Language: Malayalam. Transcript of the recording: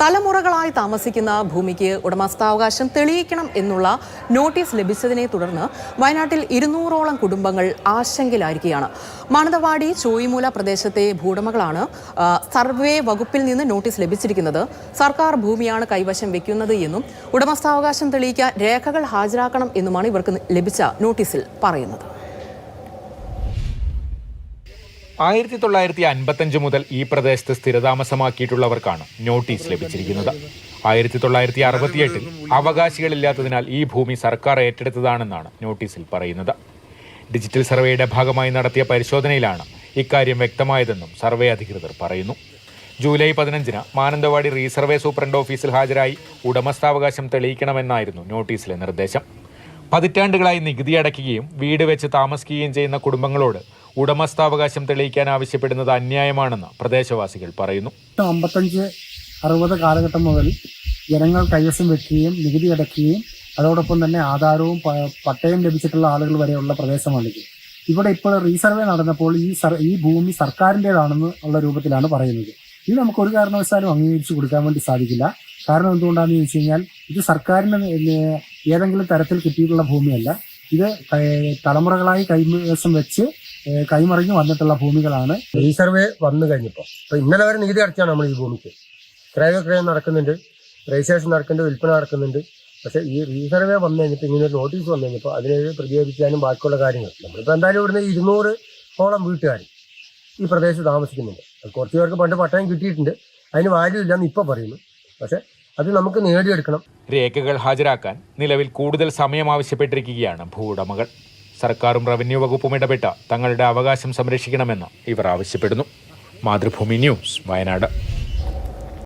തലമുറകളായി താമസിക്കുന്ന ഭൂമിക്ക് ഉടമസ്ഥാവകാശം തെളിയിക്കണം എന്നുള്ള നോട്ടീസ് ലഭിച്ചതിനെ തുടർന്ന് വയനാട്ടിൽ 200ഓളം കുടുംബങ്ങൾ ആശങ്കയിലായിരിക്കുകയാണ്. മാനന്തവാടി ചോയ്മൂല പ്രദേശത്തെ ഭൂവുടമകളാണ് സർവേ വകുപ്പിൽ നിന്ന് നോട്ടീസ് ലഭിച്ചിരിക്കുന്നത്. സർക്കാർ ഭൂമിയാണ് കൈവശം വെക്കുന്നത് എന്നും ഉടമസ്ഥാവകാശം തെളിയിക്കാൻ രേഖകൾ ഹാജരാക്കണം എന്നുമാണ് ഇവർക്ക് ലഭിച്ച നോട്ടീസിൽ പറയുന്നത്. 1955 മുതൽ ഈ പ്രദേശത്ത് സ്ഥിരതാമസമാക്കിയിട്ടുള്ളവർക്കാണ് നോട്ടീസ് ലഭിച്ചിരിക്കുന്നത്. 1968 അവകാശികളില്ലാത്തതിനാൽ ഈ ഭൂമി സർക്കാർ ഏറ്റെടുത്തതാണെന്നാണ് നോട്ടീസിൽ പറയുന്നത്. ഡിജിറ്റൽ സർവേയുടെ ഭാഗമായി നടത്തിയ പരിശോധനയിലാണ് ഇക്കാര്യം വ്യക്തമായതെന്നും സർവേ അധികൃതർ പറയുന്നു. ജൂലൈ 15 മാനന്തവാടി റീസർവേ സൂപ്രണ്ട് ഓഫീസിൽ ഹാജരായി ഉടമസ്ഥാവകാശം തെളിയിക്കണമെന്നായിരുന്നു നോട്ടീസിലെ നിർദ്ദേശം. പതിറ്റാണ്ടുകളായി നികുതി അടയ്ക്കുകയും വീട് വെച്ച് താമസിക്കുകയും ചെയ്യുന്ന കുടുംബങ്ങളോട് ഉടമസ്ഥാവകാശം തെളിയിക്കാൻ ആവശ്യപ്പെടുന്നത് അന്യായമാണെന്ന് പ്രദേശവാസികൾ പറയുന്നു. 55-60 കാലഘട്ടം മുതൽ ജനങ്ങൾ കൈവശം വെക്കുകയും നികുതി അടയ്ക്കുകയും അതോടൊപ്പം തന്നെ ആധാരവും പട്ടയം ലഭിച്ചിട്ടുള്ള ആളുകൾ വരെയുള്ള പ്രദേശമാണിത്. ഇവിടെ ഇപ്പോൾ റീസർവേ നടന്നപ്പോൾ ഈ ഭൂമി സർക്കാരിൻ്റെതാണെന്ന് ഉള്ള രൂപത്തിലാണ് പറയുന്നത്. ഇത് നമുക്ക് ഒരു കാരണവശാലും അംഗീകരിച്ചു കൊടുക്കാൻ വേണ്ടി സാധിക്കില്ല. കാരണം എന്തുകൊണ്ടാണെന്ന് ചോദിച്ചു കഴിഞ്ഞാൽ ഇത് സർക്കാരിന് ഏതെങ്കിലും തരത്തിൽ കിട്ടിയിട്ടുള്ള ഭൂമിയല്ല. ഇത് തലമുറകളായി കൈവശം വെച്ച് കൈമറിഞ്ഞു വന്നിട്ടുള്ള ഭൂമികളാണ്. റീസർവേ വന്നു കഴിഞ്ഞപ്പോൾ ഇന്നലെ വരെ നികുതി അടച്ചാണ് നമ്മൾ ഈ ഭൂമിക്ക്. ക്രയവിക്രയം നടക്കുന്നുണ്ട്, രജിസ്ട്രേഷൻ നടക്കുന്നുണ്ട്, വിൽപ്പന നടക്കുന്നുണ്ട്. പക്ഷേ ഈ റീസർവേ വന്നു കഴിഞ്ഞപ്പോൾ ഇങ്ങനെ ഒരു നോട്ടീസ് വന്നു കഴിഞ്ഞപ്പോൾ അതിനെ പ്രതികരിക്കാനും ബാക്കിയുള്ള കാര്യങ്ങൾ നമ്മളിപ്പോൾ എന്തായാലും ഇവിടുന്ന് 200ഓളം വീട്ടുകാർ ഈ പ്രദേശത്ത് താമസിക്കുന്നുണ്ട്. കുറച്ച് പേർക്ക് പണ്ട് പട്ടയം കിട്ടിയിട്ടുണ്ട്, അതിന് വാല്യൂ ഇല്ലയെന്ന് ഇപ്പോൾ പറയുന്നു. പക്ഷേ അത് നമുക്ക് നേടിയെടുക്കണം. രേഖകൾ ഹാജരാക്കാൻ നിലവിൽ കൂടുതൽ സമയം ആവശ്യപ്പെട്ടിരിക്കുകയാണ് ഭൂവുടമകൾ. സർക്കാരും റവന്യൂ വകുപ്പും ഇടപെട്ട തങ്ങളുടെ അവകാശം സംരക്ഷിക്കണമെന്ന് ഇവർ ആവശ്യപ്പെടുന്നു. മാതൃഭൂമി ന്യൂസ്, വയനാട്.